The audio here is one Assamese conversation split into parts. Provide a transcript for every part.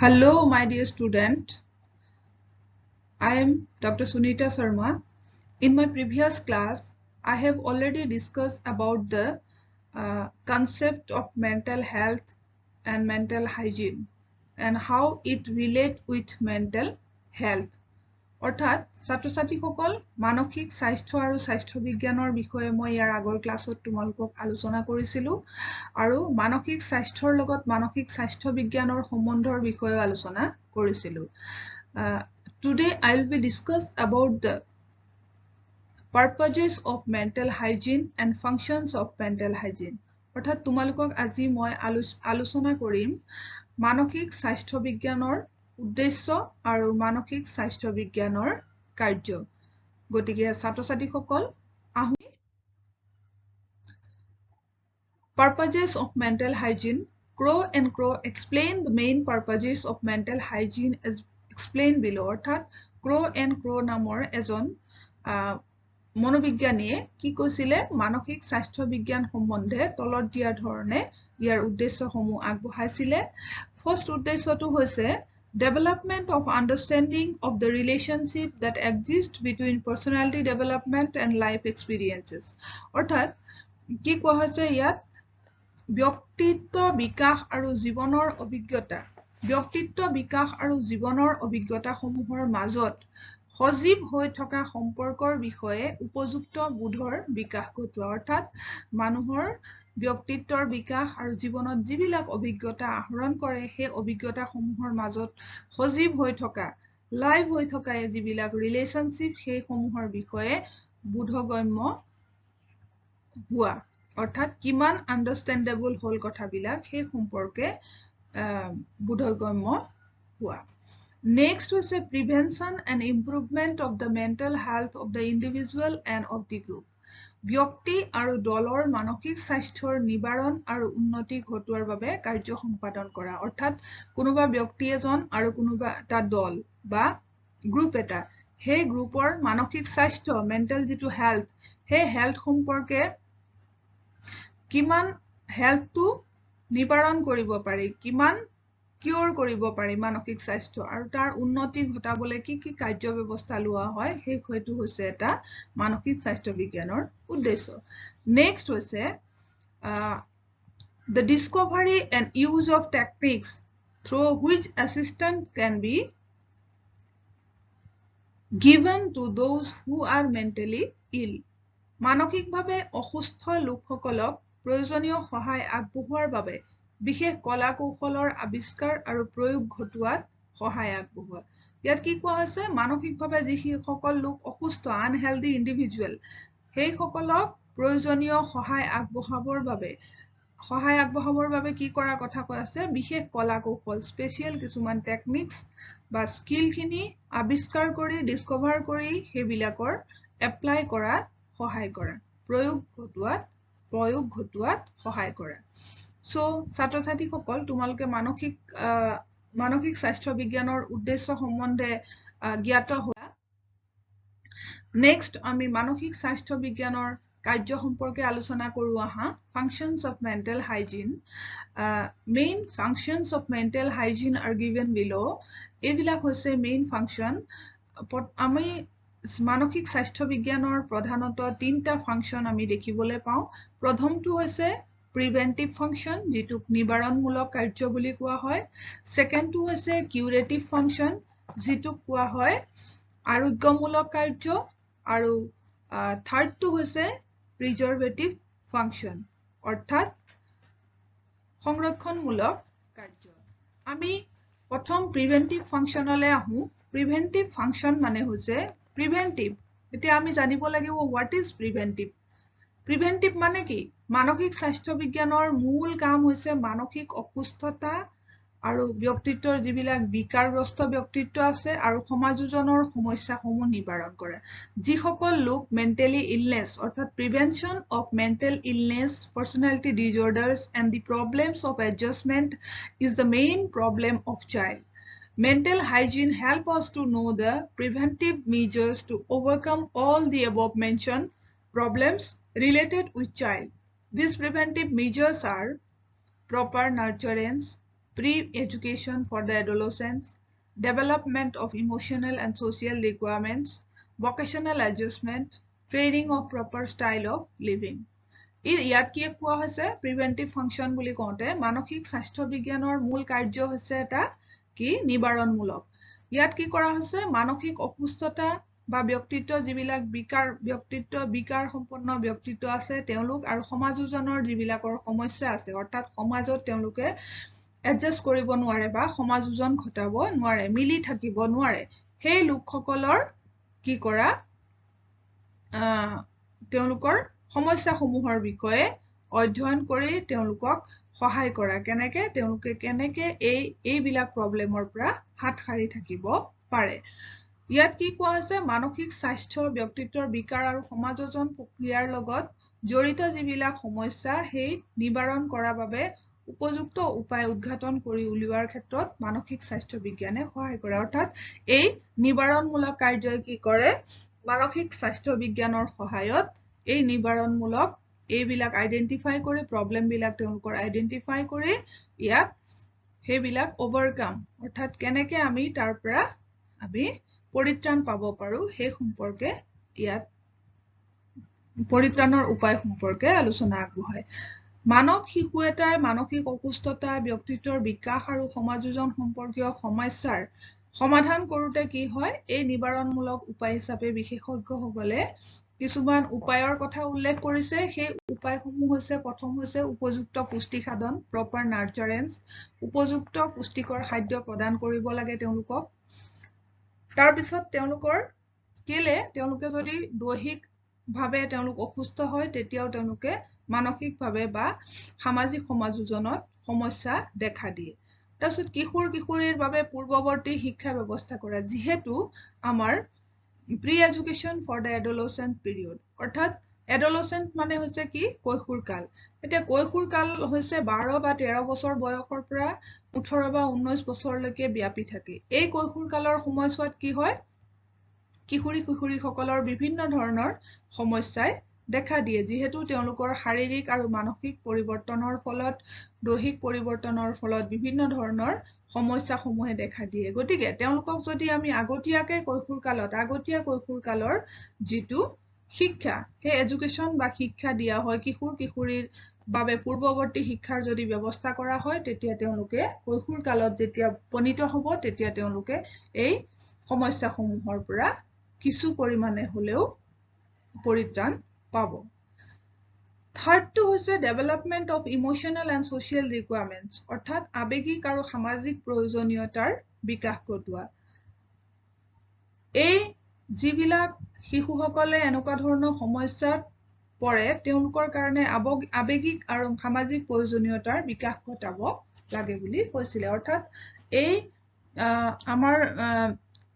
Hello, my dear student. I am Dr. Sunita Sharma. In my previous class, I have already discussed about the concept of mental health and mental hygiene and how it relates with mental health. অৰ্থাৎ ছাত্ৰ ছাত্ৰীসকল মানসিক স্বাস্থ্য আৰু স্বাস্থ্য বিজ্ঞানৰ বিষয়ে মই ইয়াৰ আগৰ ক্লাছত তোমালোকক আলোচনা কৰিছিলোঁ আৰু মানসিক স্বাস্থ্যৰ লগত মানসিক স্বাস্থ্য বিজ্ঞানৰ সম্বন্ধৰ বিষয়ে আলোচনা কৰিছিলোঁ Today I will be discuss about the purposes of mental hygiene and functions of mental hygiene অৰ্থাৎ তোমালোকক আজি মই আলোচনা কৰিম মানসিক স্বাস্থ্য বিজ্ঞানৰ উদ্দেশ্য আৰু মানসিক স্বাস্থ্য বিজ্ঞানৰ কাৰ্য গতিকে ছাত্ৰ ছাত্ৰীসকল আহোঁ Purposes of mental hygiene Crow and Crow explain the main purposes of mental hygiene as explained below অৰ্থাৎ Crow and Crow নামৰ এজন মনোবিজ্ঞানীয়ে কি কৈছিলে মানসিক স্বাস্থ্য বিজ্ঞান সম্বন্ধে তলত দিয়া ধৰণে ইয়াৰ উদ্দেশ্যসমূহ আগবঢ়াইছিলে ফাৰ্স্ট উদ্দেশ্যটো হৈছে development of understanding of the relationship that exists between personality development and life experiences অৰ্থাৎ কি কোৱা হৈছে ইয়াত ব্যক্তিত্ব বিকাশ আৰু জীৱনৰ অভিজ্ঞতা ব্যক্তিত্ব বিকাশ আৰু জীৱনৰ অভিজ্ঞতাসমূহৰ মাজত সজীৱ হৈ থকা সম্পৰ্কৰ বিষয়ে উপযুক্ত বোধৰ বিকাশ ঘটোৱা অৰ্থাৎ মানুহৰ ব্যক্তিত্বৰ বিকাশ আৰু জীৱনত যিবিলাক অভিজ্ঞতা আহৰণ কৰে সেই অভিজ্ঞতাসমূহৰ মাজত সজীৱ হৈ থকা লাইভ হৈ থকা যিবিলাক ৰিলেশনশিপ সেই সমূহৰ বিষয়ে বোধগম্য হোৱা অৰ্থাৎ কিমান আন্ডাৰষ্টেণ্ডেবল হল কথাবিলাক সেই সম্পৰ্কে বোধগম্য হোৱা Next was a prevention and improvement of the mental health of the individual and of the group. ব্যক্তি আৰু দলৰ মানসিক স্বাস্থ্যৰ নিবাৰণ আৰু উন্নতি ঘটোৱাৰ বাবে কাৰ্য সম্পাদন কৰা অৰ্থাৎ কোনোবা ব্যক্তি এজন আৰু কোনোবা এটা দল বা গ্ৰুপ এটা সেই গ্ৰুপৰ মানসিক স্বাস্থ্য মেন্টাল যিটো হেলথ সেই হেলথ সম্পৰ্কে কিমান হেলথটো নিবাৰণ কৰিব পাৰি কিমান কিউৰ কৰিব পাৰি মানসিক স্বাস্থ্য আৰু তাৰ উন্নতি ঘটাবলৈ কি কি কাৰ্য ব্যৱস্থা লোৱা হয় সেই হয়তো হৈছে এটা মানসিক স্বাস্থ্য বিজ্ঞানৰ উদ্দেশ্য নেক্সট হৈছে the discovery and use of techniques through which assistance can be given to those who are mentally ill মানসিকভাৱে অসুস্থ লোকসকলক প্ৰয়োজনীয় সহায় আগবঢ়োৱাৰ বাবে বিশেষ কলা কৌশলৰ আৱিষ্কাৰ আৰু প্ৰয়োগ ঘটোৱাত সহায় আগবঢ়োৱা ইয়াত কি কোৱা হৈছে মানসিকভাৱে যিসকল লোক অসুস্থ আনহেলদি ইন্ডিভিজুৱেল সেই সকলক প্ৰয়োজনীয় সহায় আগবঢ়াবৰ বাবে কি কৰাৰ কথা কৈ আছে বিশেষ কলা কৌশল স্পেশাল কিছুমান টেকনিক্স বা স্কিলখিনি আৱিষ্কাৰ কৰি ডিস্কভাৰ কৰি সেইবিলাকৰ এপ্লাই কৰাত সহায় কৰা প্ৰয়োগ ঘটোৱাত সহায় কৰা So, ছাত্ৰ ছাত্ৰীসকল তোমালোকে মানসিক স্বাস্থ্য বিজ্ঞানৰ উদ্দেশ্য সম্বন্ধে জ্ঞাত হোৱা নেক্সট আমি মানসিক স্বাস্থ্য বিজ্ঞানৰ কাৰ্য সম্পৰ্কে আলোচনা কৰো আহা functions of mental hygiene main functions of mental hygiene are given below এইবিলাক হৈছে main function আমি মানসিক স্বাস্থ্য বিজ্ঞানৰ প্ৰধানত তিনটা ফাংশন আমি দেখিবলৈ পাওঁ প্ৰথমটো হৈছে preventive function যিটোক নিবাৰণমূলক কাৰ্য বুলি কোৱা হয় সেকেন্ডটো হৈছে curative function যিটোক কোৱা হয় আৰোগ্যমূলক কাৰ্য আৰু থাৰ্ডটো হৈছে preservative function অৰ্থাৎ সংৰক্ষণমূলক কাৰ্য আমি প্ৰথম preventive functionলে আহো preventive function মানে হৈছে preventive এতিয়া আমি জানিব লাগিব what is preventive মানে কি মানসিক স্বাস্থ্য বিজ্ঞানৰ মূল কাম হৈছে মানসিক অসুস্থতা আৰু ব্যক্তিত্বৰ যিবিলাক বিকাৰগ্ৰস্ত ব্যক্তিত্ব আছে আৰু সমাজোজনৰ সমস্যাসমূহ নিবাৰণ কৰা যিসকল লোক মেন্টালি ইলনেস অৰ্থাৎ prevention of mental illness personality disorders and the problems of adjustment is the main problem of child Mental hygiene help us to know the preventive measures to overcome all the above mentioned problems related with child. These preventive measures are proper nurturance, pre-education for the adolescents, development of emotional and social requirements, vocational adjustment, training of proper style of living. ইয়াত কি কোৱা হৈছে প্ৰিভেন্টিভ ফাংচন বুলি কওঁতে মানসিক স্বাস্থ্য বিজ্ঞানৰ মূল কাৰ্য হৈছে এটা কি নিবাৰণমূলক ইয়াত কি কৰা হৈছে মানসিক অসুস্থতা বা ব্যক্তিত্ব যিবিলাক বিকাৰ সম্পন্ন ব্যক্তিত্ব আছে তেওঁলোক আৰু সমাজজনৰ যিবিলাকৰ সমস্যা আছে অৰ্থাৎ সমাজত তেওঁলোকে এডজাস্ট কৰিব নোৱাৰে বা সমাজজন ঘটাব নোৱাৰে মিলি থাকিব নোৱাৰে সেই লোকসকলৰ কি কৰা তেওঁলোকৰ সমস্যাসমূহৰ বিষয়ে অধ্যয়ন কৰি তেওঁলোকক সহায় কৰা কেনেকে এইবিলাক প্ৰবলেমৰ পৰা হাত সাৰি থাকিব পাৰে ইয়াত কি কোৱা হৈছে মানসিক স্বাস্থ্য ব্যক্তিত্বৰ বিকাৰ আৰু সমাজজন প্ৰক্ৰিয়াৰ লগত জড়িত যিবিলাক সমস্যা সেই নিবাৰণ কৰাৰ বাবে উপযুক্ত উপায় উদ্ঘাটন কৰি উলিওৱাৰ ক্ষেত্ৰত মানসিক স্বাস্থ্য বিজ্ঞানে সহায় কৰে অৰ্থাৎ এই নিবাৰণমূলক কাৰ্যই কি কৰে মানসিক স্বাস্থ্য বিজ্ঞানৰ সহায়ত এই নিবাৰণমূলক এইবিলাক আইডেন্টিফাই কৰি প্ৰবলেম বিলাক তেওঁলোকৰ আইডেন্টিফাই কৰি ইয়াত সেইবিলাক ওভাৰকাম অৰ্থাৎ কেনেকে আমি তাৰ পৰা আমি পৰিত্ৰাণ পাব পাৰো সেই সম্পৰ্কে ইয়াত পৰিত্ৰাণৰ উপায় সম্পৰ্কে আলোচনা আগবঢ়ায় মানৱ শিশু এটাৰ মানসিক অসুস্থতা ব্যক্তিত্বৰ বিকাশ আৰু সমাজোজন সম্পৰ্কীয় সমস্যাৰ সমাধান কৰোতে কি হয় এই নিবাৰণমূলক উপায় হিচাপে বিশেষজ্ঞসকলে কিছুমান উপায়ৰ কথা উল্লেখ কৰিছে সেই উপায়সমূহ হৈছে প্ৰথম হৈছে উপযুক্ত পুষ্টি সাধন প্ৰপাৰ নাৰ্চাৰেন্স উপযুক্ত পুষ্টিকৰ খাদ্য প্ৰদান কৰিব লাগে তেওঁলোকক তাৰ পিছত তেওঁলোকৰ কেলে তেওঁলোকে যদি দৈহিক ভাৱে তেওঁলোক অসুস্থ হয় তেতিয়াও তেওঁলোকে মানসিকভাৱে বা সামাজিক সমাজজনত সমস্যা দেখা দিয়ে তাৰপিছত কিশোৰীৰ বাবে পূৰ্বৱৰ্তী শিক্ষা ব্যৱস্থা কৰা যিহেতু আমাৰ pre-education for the adolescent period অৰ্থাৎ adolescent মানে হৈছে কি কৈশোৰ কাল এতিয়া কৈশোৰ কাল হৈছে 12 বা 13 বছৰ বয়সৰ পৰা 18 বা 19 বছৰলৈকে ব্যাপি থাকে এই কৈশোৰ কালৰ সময়ছোৱাত কি হয় কিশোৰীসকলৰ বিভিন্ন ধৰণৰ সমস্যাই দেখা দিয়ে যেহেতু তেওঁলোকৰ শাৰীৰিক আৰু মানসিক পৰিৱৰ্তনৰ ফলত দৈহিক পৰিৱৰ্তনৰ ফলত বিভিন্ন ধৰণৰ সমস্যাসমূহে দেখা দিয়ে গতিকে তেওঁলোকক যদি আমি আগতীয়া কৈশোৰ কালৰ যিটো শিক্ষা সেই এডুকেশ্যন বা শিক্ষা দিয়া হয় কিশোৰীৰ বাবে পূৰ্বৱৰ্তী শিক্ষাৰ যদি ব্যৱস্থা কৰা হয় তেতিয়া তেওঁলোকে কৈশোৰ কালত যেতিয়া উপনীত হ'ব তেতিয়া তেওঁলোকে এই সমস্যাসমূহৰ পৰা কিছু পৰিমাণে হলেও পৰিত্ৰাণ পাব থাৰ্ডটো হৈছে development of emotional and social requirements অৰ্থাৎ আবেগিক আৰু সামাজিক প্ৰয়োজনীয়তাৰ বিকাশ ঘটোৱা এই যিবিলাক শিশুসকলে এনেকুৱা ধৰণৰ সমস্যাত পৰে তেওঁলোকৰ কাৰণে আবেগিক আৰু সামাজিক প্ৰয়োজনীয়তাৰ বিকাশ ঘটাব লাগে বুলি কৈছিলে অৰ্থাৎ এই আমাৰ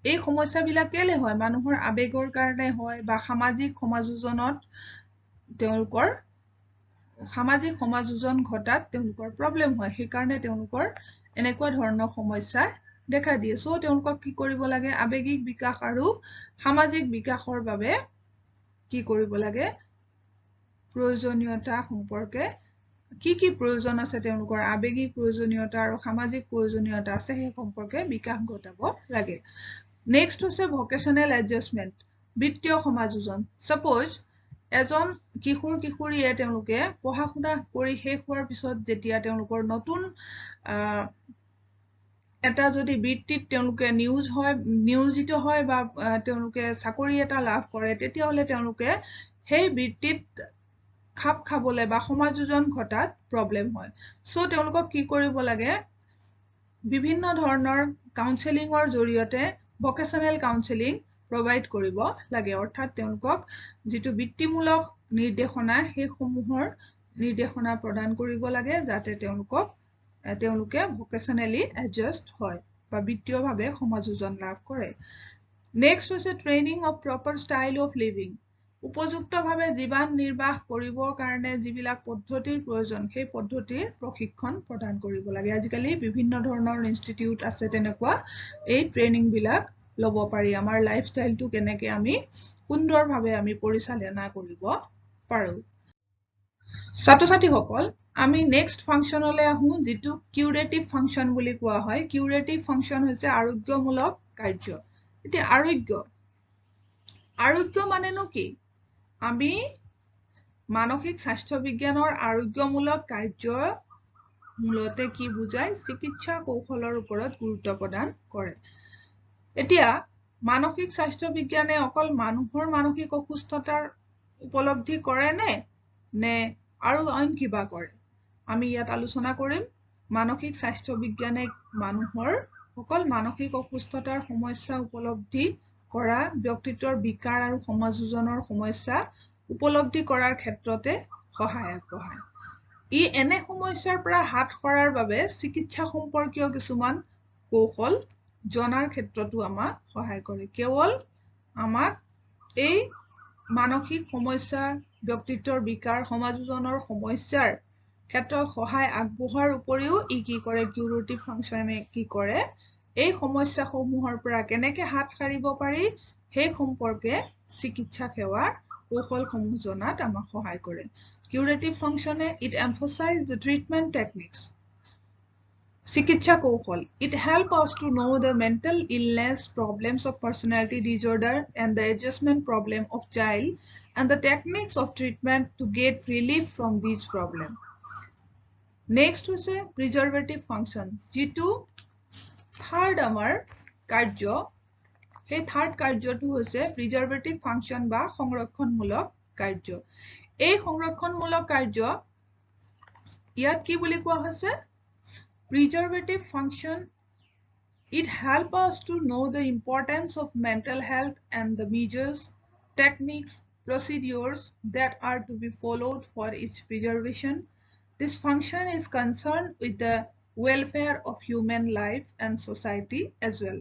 এই সমস্যাবিলাক কেলে হয় মানুহৰ আবেগৰ কাৰণে হয় বা সামাজিক সমাজজনত তেওঁলোকৰ সামাজিক সমাজজন ঘটাত তেওঁলোকৰ প্ৰবলেম হয় সেই কাৰণে তেওঁলোকৰ এনেকুৱা ধৰণৰ সমস্যা দেখা দিয়ে সো তেওঁলোকক কি কৰিব লাগে আবেগিক বিকাশ আৰু সামাজিক বিকাশৰ বাবে কি কৰিব লাগে প্ৰয়োজনীয়তা সম্পৰ্কে কি প্ৰয়োজন আছে তেওঁলোকৰ আবেগিক প্ৰয়োজনীয়তা আৰু সামাজিক প্ৰয়োজনীয়তা আছে সেই সম্পৰ্কে বিকাশ ঘটাব লাগে নেক্সট হৈছে ভকেশনাল এডজাষ্টমেন্ট বৃত্তীয় সমাজজন সাপোজ এজন কিশোৰীয়ে তেওঁলোকে পঢ়া শুনা কৰি শেষ হোৱাৰ পিছত যেতিয়া তেওঁলোকৰ নতুন এটা যদি বৃত্তিত তেওঁলোকে নিয়োজিত হয় বা তেওঁলোকে চাকৰি এটা লাভ কৰে তেতিয়া হলে তেওঁলোকে সেই বৃত্তিত খাপ খাবলে বা সমাজজন ঘটাত প্ৰবলেম হয় সো তেওঁলোকক কি কৰিব লাগে বিভিন্ন ধৰণৰ কাউন্সেলিংৰ জৰিয়তে ভকেশনাল কাউন্সেলিং প্ৰভাইড কৰিব লাগে অৰ্থাৎ তেওঁলোকক যিটো বৃত্তিমূলক নিৰ্দেশনা সেই সমূহৰ নিৰ্দেশনা প্ৰদান কৰিব লাগে যাতে তেওঁলোকে ভকেশনালি এডজাষ্ট হয় বা বৃত্তীয়ভাৱে সমাজজন লাভ কৰে নেক্সট হৈছে training of proper style of living উপযুক্তভাৱে জীৱন নিৰ্বাহ কৰিবৰ কাৰণে যিবিলাক পদ্ধতিৰ প্ৰয়োজন সেই পদ্ধতিৰ প্ৰশিক্ষণ প্ৰদান কৰিব লাগে আজিকালি বিভিন্ন ধৰণৰ ইনষ্টিটিউট আছে তেনেকুৱা এই ট্ৰেইনিং বিলাক লব পাৰি আমাৰ লাইফষ্টাইলটো কেনেকে আমি সুন্দৰভাৱে আমি পৰিচালনা কৰিব পাৰো ছাত্ৰ ছাত্ৰীসকল আমি নেক্সট ফাংচনলে আহো যেটো কিউৰেটিভ ফাংচন বুলি কোৱা হয় কিউৰেটিভ ফাংচন হৈছে আৰোগ্যমূলক কাৰ্য এতিয়া আৰোগ্য মানেনো কি আমি মানসিক স্বাস্থ্য বিজ্ঞানৰ আৰোগ্যমূলক কাৰ্য মূলতে কি বুজায় চিকিৎসা কৌশলৰ ওপৰত গুৰুত্ব প্ৰদান কৰে এতিয়া মানসিক স্বাস্থ্য বিজ্ঞানে অকল মানুহৰ মানসিক অসুস্থতাৰ উপলব্ধি কৰে নে আৰু অইন কিবা কৰে আমি ইয়াত আলোচনা কৰিম মানসিক স্বাস্থ্য বিজ্ঞানে মানুহৰ অকল মানসিক অসুস্থতাৰ সমস্যা উপলব্ধি কৰা ব্যক্তিত্বৰ বিকাৰ আৰু সমাজোজনৰ সমস্যা উপলব্ধি কৰাৰ ক্ষেত্ৰতে সহায় আগবঢ়ায় ই এনে সমস্যাৰ পৰা হাত সৰাৰ বাবে চিকিৎসা সম্পৰ্কীয় কিছুমান কৌশল জনাৰ ক্ষেত্ৰতো আমাক সহায় কৰে কেৱল আমাক এই মানসিক সমস্যা ব্যক্তিত্বৰ বিকাৰ সমাজোজনৰ সমস্যাৰ ক্ষেত্ৰত সহায় আগবঢ়াৰ উপৰিও ই কি কৰে কিউৰেটিভ ফাংচনে কি কৰে এই সমস্যাসমূহৰ পৰা কেনেকৈ হাত সাৰিব পাৰি সেই সম্পৰ্কে চিকিৎসা সেৱাৰ কৌশলসমূহ জনাত আমাক সহায় কৰে কিউৰেটিভ ফাংচনে it emphasise the treatment techniques Sikitcha Koushal. It helps us to know the mental illness, problems of personality disorder, and the adjustment problem of child, and the techniques of treatment to get relief from these problems. Next is a preservative function. Jitu third amar karjo. Hey third karjo tu hoise preservative function ba সংৰক্ষণ মূলক কাৰ্য. এই সংৰক্ষণ মূলক কাৰ্য ইয়াত কি বুলি কোৱা হৈছে Preservative function, it helps us to know the importance of mental health and the measures, techniques, procedures that are to be followed for its preservation. This function is concerned with the welfare of human life and society as well.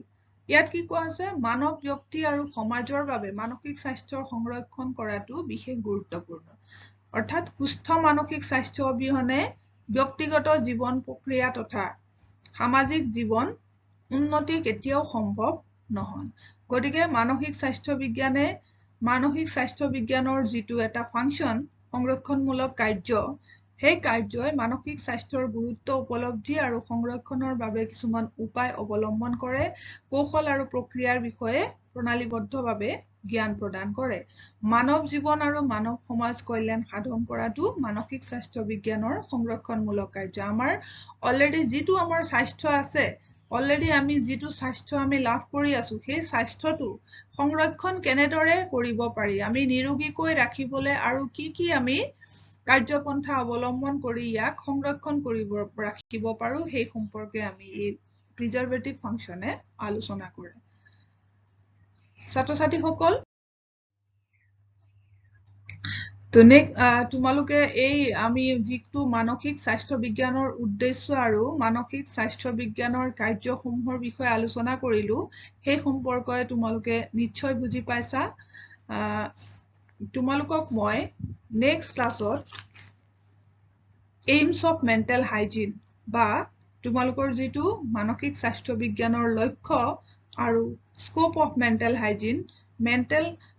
ইয়াত কি কোৱা আছে মানৱ ব্যক্তি আৰু সমাজৰ বাবে মানসিক স্বাস্থ্যৰ সংৰক্ষণ কৰাটো বিশেষ গুৰুত্বপূৰ্ণ অৰ্থাৎ সুস্থ মানসিক স্বাস্থ্য অবিহনে ব্যক্তিগত জীৱন প্ৰক্ৰিয়া তথা সামাজিক জীৱন উন্নতি কেতিয়াও সম্ভৱ নহয় গতিকে মানসিক স্বাস্থ্য বিজ্ঞানৰ যেটো এটা ফাংচন সংৰক্ষণমূলক কাৰ্য সেই কাৰ্যই মানসিক স্বাস্থ্যৰ গুৰুত্ব উপলব্ধি আৰু সংৰক্ষণৰ বাবে কিছুমান উপায় অৱলম্বন কৰে কৌশল আৰু প্ৰক্ৰিয়াৰ বিষয়ে প্ৰণালীবদ্ধভাৱে জ্ঞান প্ৰদান কৰে মানৱ জীৱন আৰু মানৱ সমাজ কল্যাণ সাধন কৰাটো মানসিক স্বাস্থ্য বিজ্ঞানৰ সংৰক্ষণমূলক কাৰ্য আমাৰ অলৰেডি যেটো আমাৰ স্বাস্থ্য আছে অলৰেডি আমি যেটো স্বাস্থ্য আমি লাভ কৰি আছো সেই স্বাস্থ্যটো সংৰক্ষণ কেনেদৰে কৰিব পাৰি আমি নিৰোগীকৈ ৰাখিবলৈ আৰু কি আমি কাৰ্যপন্থা অৱলম্বন কৰি ইয়াক সংৰক্ষণ কৰিব ৰাখিব পাৰো সেই সম্পৰ্কে আমি এই প্ৰিজাৰ্ভেটিভ ফাংচনে আলোচনা কৰে ছাত্ৰ ছাত্ৰীসকল তোমালোকে এই আমি যিটো মানসিক স্বাস্থ্য বিজ্ঞানৰ উদ্দেশ্য আৰু মানসিক স্বাস্থ্য বিজ্ঞানৰ কাৰ্যসমূহৰ বিষয়ে আলোচনা কৰিলো সেই সম্পৰ্কয়ে তোমালোকে নিশ্চয় বুজি পাইছা তোমালোকক মই নেক্সট ক্লাছত এইমছ অফ মেণ্টেল হাইজিন বা তোমালোকৰ যেটো মানসিক স্বাস্থ্য বিজ্ঞানৰ লক্ষ্য আৰু স্কোপ অফ মেণ্টেল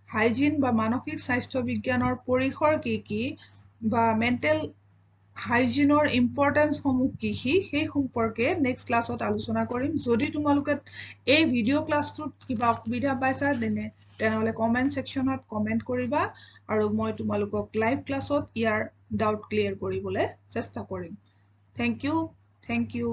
হাইজিন বা মানসিক স্বাস্থ্য বিজ্ঞানৰ পৰিসৰ কি বা মেণ্টেল হাইজিনৰ ইম্পৰ্টেন্স সমূহ কি সেই সম্পৰ্কে নেক্সট ক্লাছত আলোচনা কৰিম যদি তোমালোকে এই ভিডিও ক্লাছটোত কিবা অসুবিধা পাইছা তেনেহলে কমেন্ট সেকশনত কমেন্ট কৰিবা আৰু মই তোমালোকক লাইভ ক্লাছত ইয়াৰ ডাউট ক্লিয়াৰ কৰিবলৈ চেষ্টা কৰিম থ্যাংক ইউ